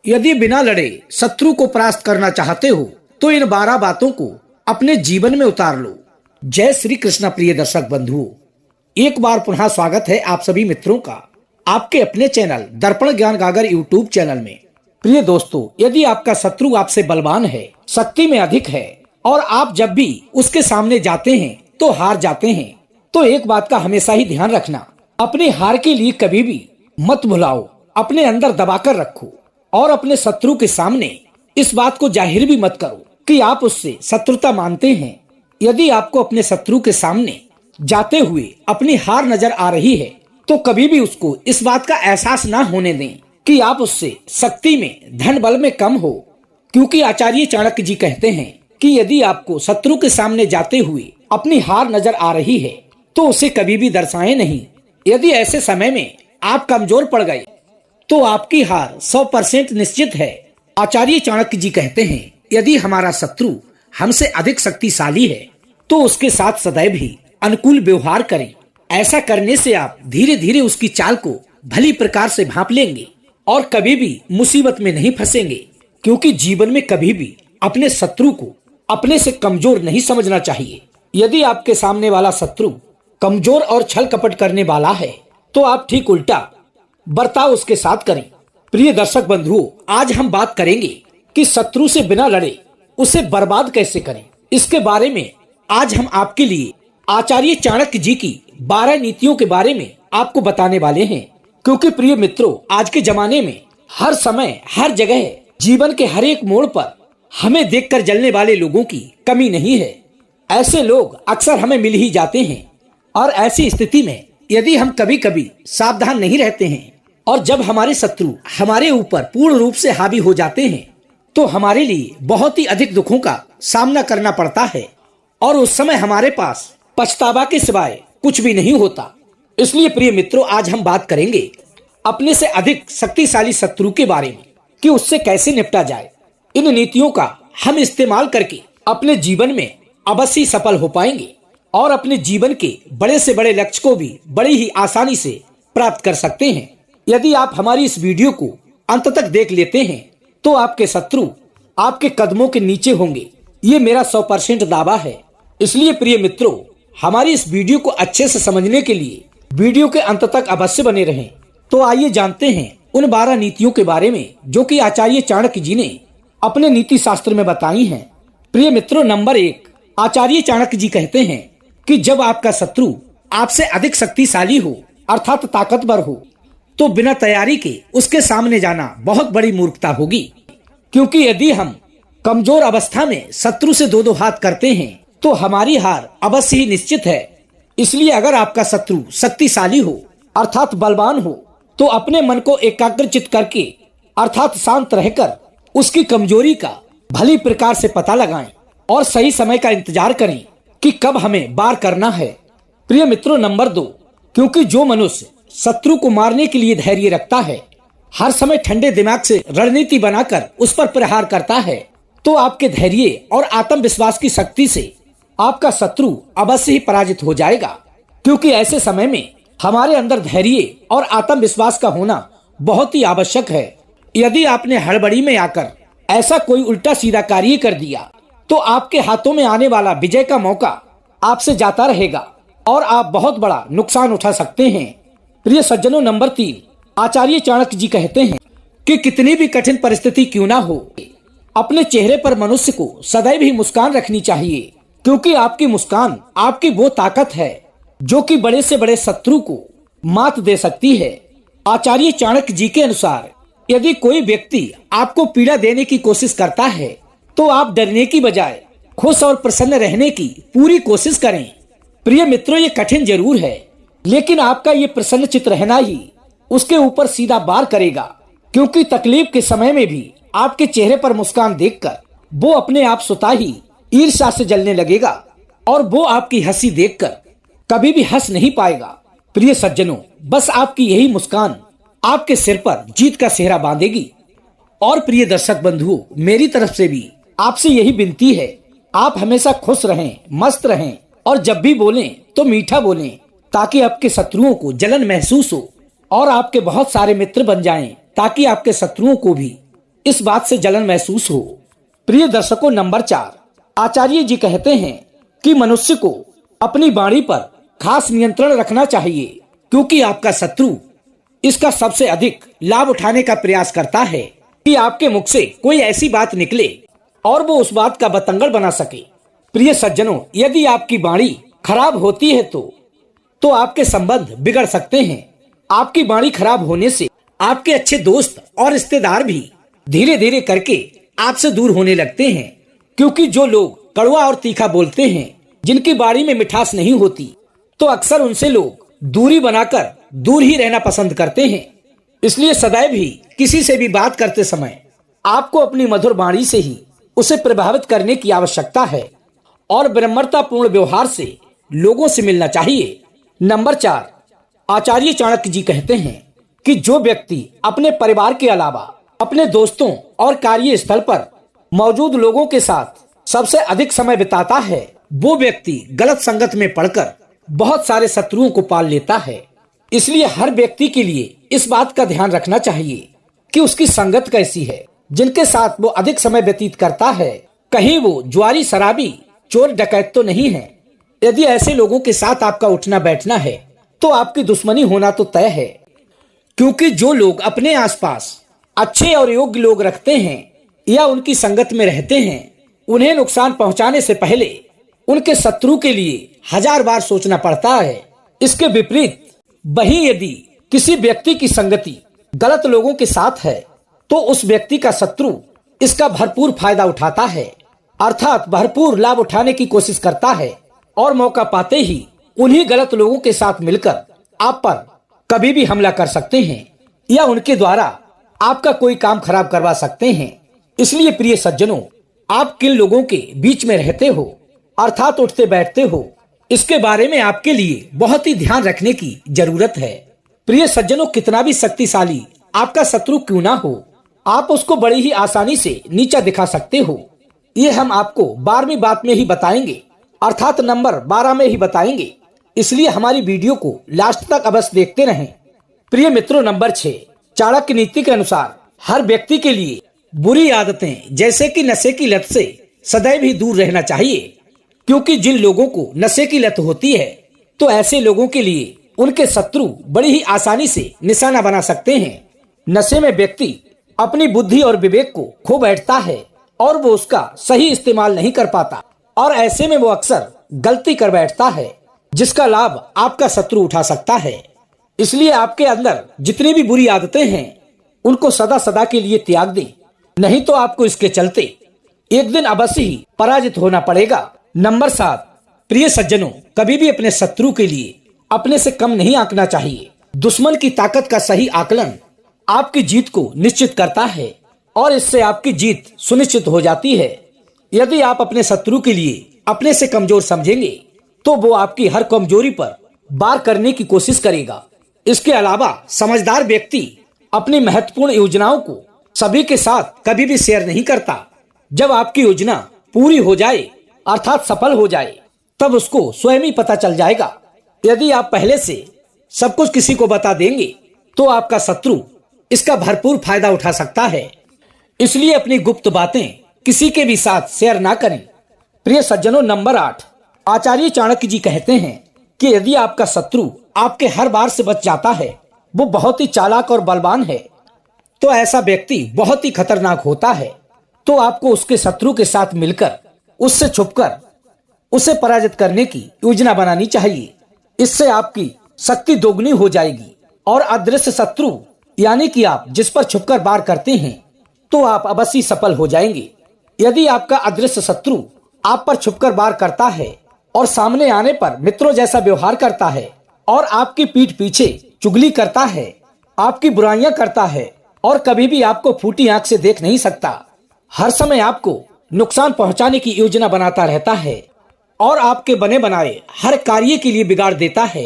यदि बिना लड़े शत्रु को परास्त करना चाहते हो तो इन 12 बातों को अपने जीवन में उतार लो। जय श्री कृष्ण। प्रिय दर्शक बंधुओं, एक बार पुनः स्वागत है आप सभी मित्रों का आपके अपने चैनल दर्पण ज्ञान गागर यूट्यूब चैनल में। प्रिय दोस्तों, यदि आपका शत्रु आपसे बलवान है, शक्ति में अधिक है और आप जब भी उसके सामने जाते हैं तो हार जाते हैं, तो एक बात का हमेशा ही ध्यान रखना, अपने हार के लिए कभी भी मत भुलाओ, अपने अंदर दबाकर रखो और अपने शत्रु के सामने इस बात को जाहिर भी मत करो कि आप उससे शत्रुता मानते हैं। यदि आपको अपने शत्रु के सामने जाते हुए अपनी हार नजर आ रही है तो कभी भी उसको इस बात का एहसास ना होने दें कि आप उससे शक्ति में, धन बल में कम हो, क्योंकि आचार्य चाणक्य जी कहते हैं कि यदि आपको शत्रु के सामने जाते हुए अपनी हार नजर आ रही है तो उसे कभी भी दर्शाएं नहीं। यदि ऐसे समय में आप कमजोर पड़ गए तो आपकी हार 100% निश्चित है। आचार्य चाणक्य जी कहते हैं, यदि हमारा शत्रु हमसे अधिक शक्तिशाली है तो उसके साथ सदैव ही अनुकूल व्यवहार करें। ऐसा करने से आप धीरे धीरे उसकी चाल को भली प्रकार से भांप लेंगे और कभी भी मुसीबत में नहीं फंसेंगे, क्योंकि जीवन में कभी भी अपने शत्रु को अपने से कमजोर नहीं समझना चाहिए। यदि आपके सामने वाला शत्रु कमजोर और छल कपट करने वाला है तो आप ठीक उल्टा बर्ताव उसके साथ करें। प्रिय दर्शक बंधुओं, आज हम बात करेंगे कि शत्रु से बिना लड़े उसे बर्बाद कैसे करें। इसके बारे में आज हम आपके लिए आचार्य चाणक्य जी की 12 नीतियों के बारे में आपको बताने वाले हैं, क्योंकि प्रिय मित्रों, आज के जमाने में हर समय हर जगह जीवन के हर एक मोड़ पर हमें देखकर जलने वाले लोगों की कमी नहीं है। ऐसे लोग अक्सर हमें मिल ही जाते हैं और ऐसी स्थिति में यदि हम कभी कभी सावधान नहीं रहते हैं और जब हमारे शत्रु हमारे ऊपर पूर्ण रूप से हावी हो जाते हैं तो हमारे लिए बहुत ही अधिक दुखों का सामना करना पड़ता है और उस समय हमारे पास पछतावा के सिवाय कुछ भी नहीं होता। इसलिए प्रिय मित्रों, आज हम बात करेंगे अपने से अधिक शक्तिशाली शत्रु के बारे में कि उससे कैसे निपटा जाए। इन नीतियों का हम इस्तेमाल करके अपने जीवन में अवश्य सफल हो पाएंगे और अपने जीवन के बड़े से बड़े लक्ष्य को भी बड़ी ही आसानी से प्राप्त कर सकते हैं। यदि आप हमारी इस वीडियो को अंत तक देख लेते हैं तो आपके शत्रु आपके कदमों के नीचे होंगे, ये मेरा 100% दावा है। इसलिए प्रिय मित्रों, हमारी इस वीडियो को अच्छे से समझने के लिए वीडियो के अंत तक अवश्य बने रहें। तो आइए जानते हैं उन 12 नीतियों के बारे में जो कि आचार्य चाणक्य जी ने अपने नीति शास्त्र में बताई हैं। प्रिय मित्रों, नंबर 1, आचार्य चाणक्य जी कहते हैं कि जब आपका शत्रु आपसे अधिक शक्तिशाली हो अर्थात ताकतवर हो तो बिना तैयारी के उसके सामने जाना बहुत बड़ी मूर्खता होगी, क्योंकि यदि हम कमजोर अवस्था में शत्रु से दो हाथ करते हैं तो हमारी हार अवश्य ही निश्चित है। इसलिए अगर आपका शत्रु शक्तिशाली हो अर्थात बलवान हो तो अपने मन को एकाग्रचित करके अर्थात शांत रहकर उसकी कमजोरी का भली प्रकार से पता लगाएं और सही समय का इंतजार करें कि कब हमें वार करना है। प्रिय मित्रों, नंबर 2, क्योंकि जो मनुष्य शत्रु को मारने के लिए धैर्य रखता है, हर समय ठंडे दिमाग से रणनीति बनाकर उस पर प्रहार करता है, तो आपके धैर्य और आत्मविश्वास की शक्ति से आपका शत्रु अवश्य ही पराजित हो जाएगा। क्योंकि ऐसे समय में हमारे अंदर धैर्य और आत्मविश्वास का होना बहुत ही आवश्यक है। यदि आपने हड़बड़ी में आकर ऐसा कोई उल्टा सीधा कार्य कर दिया तो आपके हाथों में आने वाला विजय का मौका आपसे जाता रहेगा और आप बहुत बड़ा नुकसान उठा सकते हैं। प्रिय सज्जनों, नंबर 3, आचार्य चाणक्य जी कहते हैं कि कितनी भी कठिन परिस्थिति क्यों ना हो, अपने चेहरे पर मनुष्य को सदैव ही मुस्कान रखनी चाहिए, क्योंकि आपकी मुस्कान आपकी वो ताकत है जो कि बड़े से बड़े शत्रु को मात दे सकती है। आचार्य चाणक्य जी के अनुसार यदि कोई व्यक्ति आपको पीड़ा देने की कोशिश करता है तो आप डरने की बजाय खुश और प्रसन्न रहने की पूरी कोशिश करें। प्रिय मित्रों, ये कठिन जरूर है, लेकिन आपका ये प्रसन्न चित्त रहना ही उसके ऊपर सीधा वार करेगा, क्योंकि तकलीफ के समय में भी आपके चेहरे पर मुस्कान देखकर वो अपने आप स्वतः ही ईर्ष्या से जलने लगेगा और वो आपकी हंसी देखकर कभी भी हंस नहीं पाएगा। प्रिय सज्जनों, बस आपकी यही मुस्कान आपके सिर पर जीत का सेहरा बांधेगी। और प्रिय दर्शक बंधुओं, मेरी तरफ से भी आपसे यही विनती है, आप हमेशा खुश रहें, मस्त रहें और जब भी बोलें तो मीठा बोलें, ताकि आपके शत्रुओं को जलन महसूस हो और आपके बहुत सारे मित्र बन जाएं, ताकि आपके शत्रुओं को भी इस बात से जलन महसूस हो। प्रिय दर्शकों, नंबर 4, आचार्य जी कहते हैं कि मनुष्य को अपनी वाणी पर खास नियंत्रण रखना चाहिए, क्योंकि आपका शत्रु इसका सबसे अधिक लाभ उठाने का प्रयास करता है कि आपके मुख से कोई ऐसी बात निकले और वो उस बात का बतंगड़ बना सके। प्रिय सज्जनों, यदि आपकी वाणी खराब होती है तो आपके संबंध बिगड़ सकते हैं। आपकी वाणी खराब होने से आपके अच्छे दोस्त और रिश्तेदार भी धीरे धीरे करके आपसे दूर होने लगते हैं, क्योंकि जो लोग कड़वा और तीखा बोलते हैं, जिनकी वाणी में मिठास नहीं होती, तो अक्सर उनसे लोग दूरी बनाकर दूर ही रहना पसंद करते हैं। इसलिए सदैव ही किसी से भी बात करते समय आपको अपनी मधुर वाणी से ही उसे प्रभावित करने की आवश्यकता है और विनम्रतापूर्ण व्यवहार से लोगों से मिलना चाहिए। नंबर 4, आचार्य चाणक्य जी कहते हैं कि जो व्यक्ति अपने परिवार के अलावा अपने दोस्तों और कार्यस्थल पर मौजूद लोगों के साथ सबसे अधिक समय बिताता है, वो व्यक्ति गलत संगत में पड़कर बहुत सारे शत्रुओं को पाल लेता है। इसलिए हर व्यक्ति के लिए इस बात का ध्यान रखना चाहिए कि उसकी संगत कैसी है, जिनके साथ वो अधिक समय व्यतीत करता है। कहीं वो जुआरी, शराबी, चोर, डकैत तो नहीं है। यदि ऐसे लोगों के साथ आपका उठना बैठना है तो आपकी दुश्मनी होना तो तय है, क्योंकि जो लोग अपने आसपास अच्छे और योग्य लोग रखते हैं या उनकी संगत में रहते हैं, उन्हें नुकसान पहुंचाने से पहले उनके शत्रु के लिए 1000 बार सोचना पड़ता है। इसके विपरीत वहीं यदि किसी व्यक्ति की संगति गलत लोगों के साथ है तो उस व्यक्ति का शत्रु इसका भरपूर फायदा उठाता है, अर्थात भरपूर लाभ उठाने की कोशिश करता है और मौका पाते ही उन्हीं गलत लोगों के साथ मिलकर आप पर कभी भी हमला कर सकते हैं या उनके द्वारा आपका कोई काम खराब करवा सकते हैं। इसलिए प्रिय सज्जनों, आप किन लोगों के बीच में रहते हो, अर्थात उठते बैठते हो, इसके बारे में आपके लिए बहुत ही ध्यान रखने की जरूरत है। प्रिय सज्जनों, कितना भी शक्तिशाली आपका शत्रु क्यों ना हो, आप उसको बड़ी ही आसानी से नीचा दिखा सकते हो। ये हम आपको 12वीं बात में ही बताएंगे, अर्थात नंबर 12 में ही बताएंगे। इसलिए हमारी वीडियो को लास्ट तक अवश्य देखते रहें। प्रिय मित्रों, नंबर 6, चाणक्य नीति के अनुसार हर व्यक्ति के लिए बुरी आदतें जैसे कि नशे की लत से सदैव ही दूर रहना चाहिए, क्योंकि जिन लोगों को नशे की लत होती है तो ऐसे लोगों के लिए उनके शत्रु बड़ी ही आसानी से निशाना बना सकते हैं। नशे में व्यक्ति अपनी बुद्धि और विवेक को खो बैठता है और वो उसका सही इस्तेमाल नहीं कर पाता और ऐसे में वो अक्सर गलती कर बैठता है, जिसका लाभ आपका शत्रु उठा सकता है। इसलिए आपके अंदर जितनी भी बुरी आदतें हैं उनको सदा सदा के लिए त्याग दें, नहीं तो आपको इसके चलते एक दिन अवश्य ही पराजित होना पड़ेगा। नंबर 7, प्रिय सज्जनों, कभी भी अपने शत्रु के लिए अपने से कम नहीं आंकना चाहिए। दुश्मन की ताकत का सही आकलन आपकी जीत को निश्चित करता है और इससे आपकी जीत सुनिश्चित हो जाती है। यदि आप अपने शत्रु के लिए अपने से कमजोर समझेंगे तो वो आपकी हर कमजोरी पर वार करने की कोशिश करेगा। इसके अलावा समझदार व्यक्ति अपनी महत्वपूर्ण योजनाओं को सभी के साथ कभी भी शेयर नहीं करता। जब आपकी योजना पूरी हो जाए, अर्थात सफल हो जाए, तब उसको स्वयं ही पता चल जाएगा। यदि आप पहले से सब कुछ किसी को बता देंगे तो आपका शत्रु इसका भरपूर फायदा उठा सकता है। इसलिए अपनी गुप्त बातें किसी के भी साथ शेयर ना करें। प्रिय सज्जनों, नंबर 8, आचार्य चाणक्य जी कहते हैं कि यदि आपका शत्रु आपके हर बार से बच जाता है, वो बहुत ही चालाक और बलवान है, तो ऐसा व्यक्ति बहुत ही खतरनाक होता है। तो आपको उसके शत्रु के साथ मिलकर उससे छुपकर उसे पराजित करने की योजना बनानी चाहिए। इससे आपकी शक्ति दोगुनी हो जाएगी और अदृश्य शत्रु यानी कि आप जिस पर छुपकर वार करते हैं तो आप अवश्य सफल हो जाएंगे। यदि आपका अदृश्य शत्रु आप पर छुपकर वार करता है और सामने आने पर मित्रों जैसा व्यवहार करता है और आपकी पीठ पीछे चुगली करता है, आपकी बुराइयां करता है और कभी भी आपको फूटी आंख से देख नहीं सकता, हर समय आपको नुकसान पहुंचाने की योजना बनाता रहता है और आपके बने बनाए हर कार्य के लिए बिगाड़ देता है,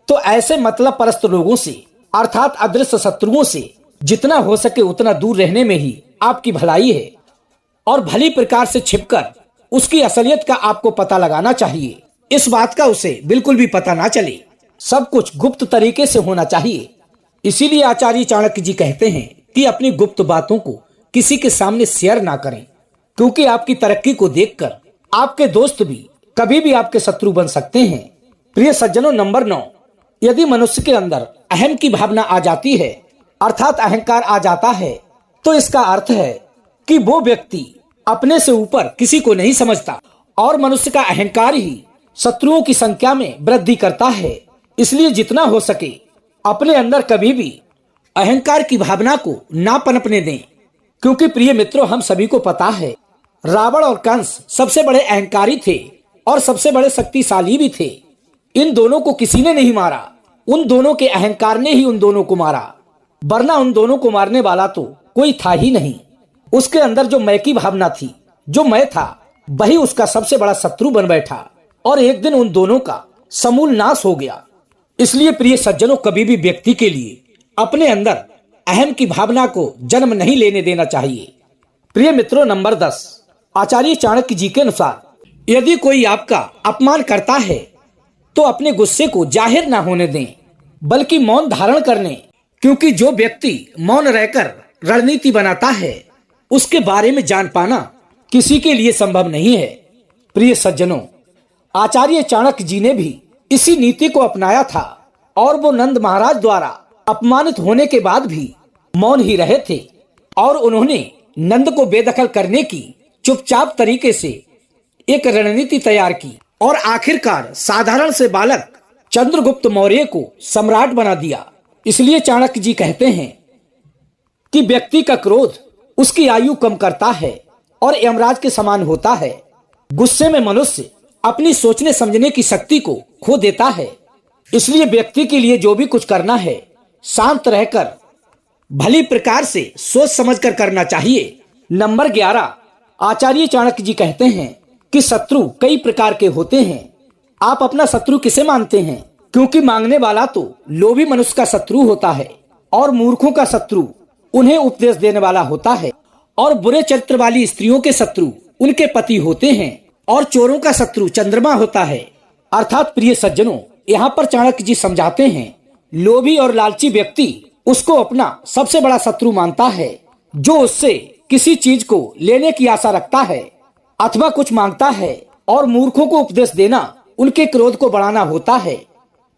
तो ऐसे मतलब परस्त लोगों से अर्थात अदृश्य शत्रुओं से जितना हो सके उतना दूर रहने में ही आपकी भलाई है और भली प्रकार से छिपकर उसकी असलियत का आपको पता लगाना चाहिए। इस बात का उसे बिल्कुल भी पता ना चले, सब कुछ गुप्त तरीके से होना चाहिए। इसीलिए आचार्य चाणक्य जी कहते हैं कि अपनी गुप्त बातों को किसी के सामने शेयर ना करें, क्योंकि आपकी तरक्की को देखकर आपके दोस्त भी कभी भी आपके शत्रु बन सकते हैं। प्रिय सज्जनों, नंबर 9, यदि मनुष्य के अंदर अहम की भावना आ जाती है, अर्थात अहंकार आ जाता है, तो इसका अर्थ है कि वो व्यक्ति अपने से ऊपर किसी को नहीं समझता और मनुष्य का अहंकार ही शत्रुओं की संख्या में वृद्धि करता है। इसलिए जितना हो सके अपने अंदर कभी भी अहंकार की भावना को ना पनपने दें, क्योंकि प्रिय मित्रों, हम सभी को पता है रावण और कंस सबसे बड़े अहंकारी थे और सबसे बड़े शक्तिशाली भी थे। इन दोनों को किसी ने नहीं मारा, उन दोनों के अहंकार ने ही उन दोनों को मारा, वरना उन दोनों को मारने वाला तो कोई था ही नहीं। उसके अंदर जो मैं की भावना थी, जो मैं था, वही उसका सबसे बड़ा शत्रु बन बैठा और एक दिन उन दोनों का समूल नाश हो गया। इसलिए प्रिय सज्जनों, कभी भी व्यक्ति के लिए अपने अंदर अहम की भावना को जन्म नहीं लेने देना चाहिए। प्रिय मित्रों, नंबर 10, आचार्य चाणक्य जी के अनुसार यदि कोई आपका अपमान करता है तो अपने गुस्से को जाहिर ना होने दें, बल्कि मौन धारण करने, क्योंकि जो व्यक्ति मौन रहकर रणनीति बनाता है उसके बारे में जान पाना किसी के लिए संभव नहीं है। प्रिय सज्जनों, आचार्य चाणक्य जी ने भी इसी नीति को अपनाया था और वो नंद महाराज द्वारा अपमानित होने के बाद भी मौन ही रहे थे और उन्होंने नंद को बेदखल करने की चुपचाप तरीके से एक रणनीति तैयार की और आखिरकार साधारण से बालक चंद्रगुप्त मौर्य को सम्राट बना दिया। इसलिए चाणक्य जी कहते हैं कि व्यक्ति का क्रोध उसकी आयु कम करता है और यमराज के समान होता है। गुस्से में मनुष्य अपनी सोचने समझने की शक्ति को खो देता है। इसलिए व्यक्ति के लिए जो भी कुछ करना है शांत रहकर भली प्रकार से सोच समझकर करना चाहिए। नंबर 11, आचार्य चाणक्य जी कहते हैं कि शत्रु कई प्रकार के होते हैं। आप अपना शत्रु किसे मानते हैं? क्योंकि मांगने वाला तो लोभी मनुष्य का शत्रु होता है और मूर्खों का शत्रु उन्हें उपदेश देने वाला होता है और बुरे चरित्र वाली स्त्रियों के शत्रु उनके पति होते हैं और चोरों का शत्रु चंद्रमा होता है। अर्थात प्रिय सज्जनों, यहाँ पर चाणक्य जी समझाते हैं लोभी और लालची व्यक्ति उसको अपना सबसे बड़ा शत्रु मानता है जो उससे किसी चीज को लेने की आशा रखता है अथवा कुछ मांगता है, और मूर्खों को उपदेश देना उनके क्रोध को बढ़ाना होता है।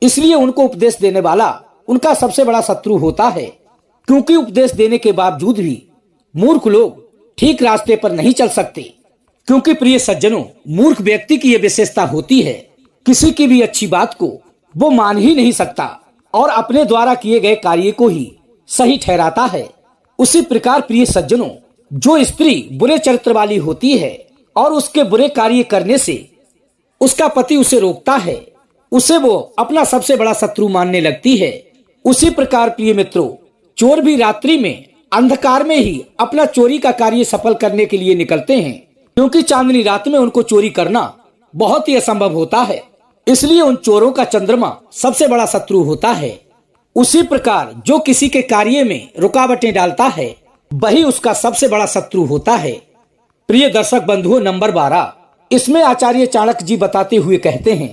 इसलिए उनको उपदेश देने वाला उनका सबसे बड़ा शत्रु होता है, क्योंकि उपदेश देने के बावजूद भी मूर्ख लोग ठीक रास्ते पर नहीं चल सकते। क्योंकि प्रिय सज्जनों, मूर्ख व्यक्ति की यह विशेषता होती है, किसी की भी अच्छी बात को वो मान ही नहीं सकता और अपने द्वारा किए गए कार्य को ही सही ठहराता है। उसी प्रकार प्रिय सज्जनों, जो स्त्री बुरे चरित्र वाली होती है और उसके बुरे कार्य करने से उसका पति उसे रोकता है, उसे वो अपना सबसे बड़ा शत्रु मानने लगती है। उसी प्रकार प्रिय मित्रों, चोर भी रात्रि में अंधकार में ही अपना चोरी का कार्य सफल करने के लिए निकलते हैं, क्योंकि चांदनी रात में उनको चोरी करना बहुत ही असंभव होता है। इसलिए उन चोरों का चंद्रमा सबसे बड़ा शत्रु होता है। उसी प्रकार जो किसी के कार्य में रुकावटें डालता है वही उसका सबसे बड़ा शत्रु होता है। प्रिय दर्शक बंधुओं, नंबर 12, इसमें आचार्य चाणक्य जी बताते हुए कहते हैं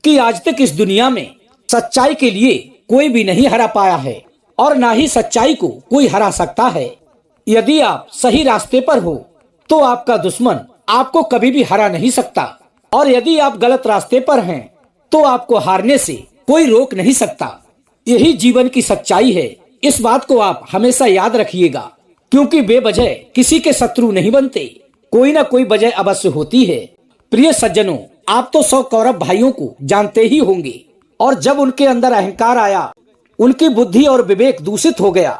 कि आज तक इस दुनिया में सच्चाई के लिए कोई भी नहीं हरा पाया है और ना ही सच्चाई को कोई हरा सकता है। यदि आप सही रास्ते पर हो तो आपका दुश्मन आपको कभी भी हरा नहीं सकता, और यदि आप गलत रास्ते पर हैं तो आपको हारने से कोई रोक नहीं सकता। यही जीवन की सच्चाई है। इस बात को आप हमेशा याद रखिएगा, क्योंकि बेवजह किसी के शत्रु नहीं बनते, कोई ना कोई वजह अवश्य होती है। प्रिय सज्जनों, आप तो 100 कौरव भाइयों को जानते ही होंगे, और जब उनके अंदर अहंकार आया, उनकी बुद्धि और विवेक दूषित हो गया,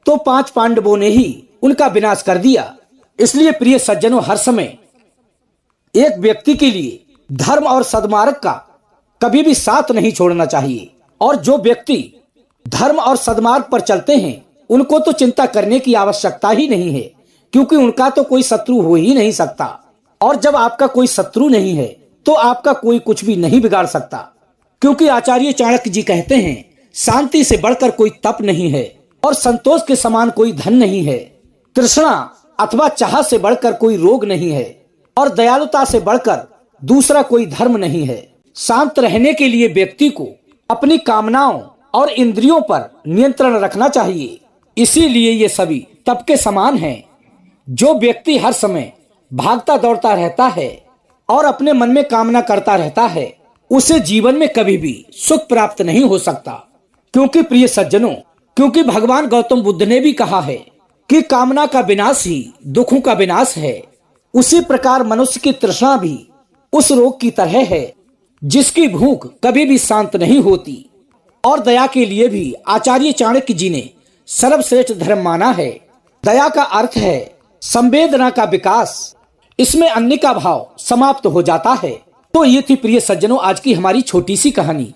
तो 5 पांडवों ने ही उनका विनाश कर दिया। इसलिए प्रिय सज्जनों, हर समय एक व्यक्ति के लिए धर्म और सद्मार्ग का कभी भी साथ नहीं छोड़ना चाहिए, और जो व्यक्ति धर्म और सद्मार्ग पर चलते हैं उनको तो चिंता करने की आवश्यकता ही नहीं है, क्योंकि उनका तो कोई शत्रु हो ही नहीं सकता। और जब आपका कोई शत्रु नहीं है तो आपका कोई कुछ भी नहीं बिगाड़ सकता, क्योंकि आचार्य चाणक्य जी कहते हैं शांति से बढ़कर कोई तप नहीं है और संतोष के समान कोई धन नहीं है। तृष्णा अथवा चाह से बढ़कर कोई रोग नहीं है और दयालुता से बढ़कर दूसरा कोई धर्म नहीं है। शांत रहने के लिए व्यक्ति को अपनी कामनाओं और इंद्रियों पर नियंत्रण रखना चाहिए। इसीलिए ये सभी तप के समान हैं। जो व्यक्ति हर समय भागता दौड़ता रहता है और अपने मन में कामना करता रहता है, उसे जीवन में कभी भी सुख प्राप्त नहीं हो सकता। क्योंकि प्रिय सज्जनों, क्योंकि भगवान गौतम बुद्ध ने भी कहा है कि कामना का विनाश ही दुखों का विनाश है। उसी प्रकार मनुष्य की तृष्णा भी उस रोग की तरह है जिसकी भूख कभी भी शांत नहीं होती। और दया के लिए भी आचार्य चाणक्य जी ने सर्वश्रेष्ठ धर्म माना है। दया का अर्थ है संवेदना का विकास, इसमें अन्य का भाव समाप्त हो जाता है। तो ये थी प्रिय सज्जनों आज की हमारी छोटी सी कहानी।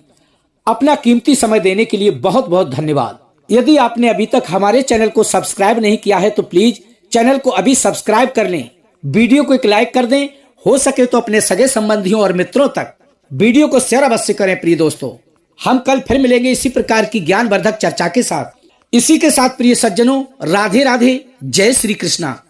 अपना कीमती समय देने के लिए बहुत बहुत धन्यवाद। यदि आपने अभी तक हमारे चैनल को सब्सक्राइब नहीं किया है तो प्लीज चैनल को अभी सब्सक्राइब कर लें, वीडियो को एक लाइक कर दें, हो सके तो अपने सगे संबंधियों और मित्रों तक वीडियो को शेयर अवश्य करें। प्रिय दोस्तों, हम कल फिर मिलेंगे इसी प्रकार की ज्ञानवर्धक चर्चा के साथ। इसी के साथ प्रिय सज्जनों, राधे राधे, जय श्री कृष्णा।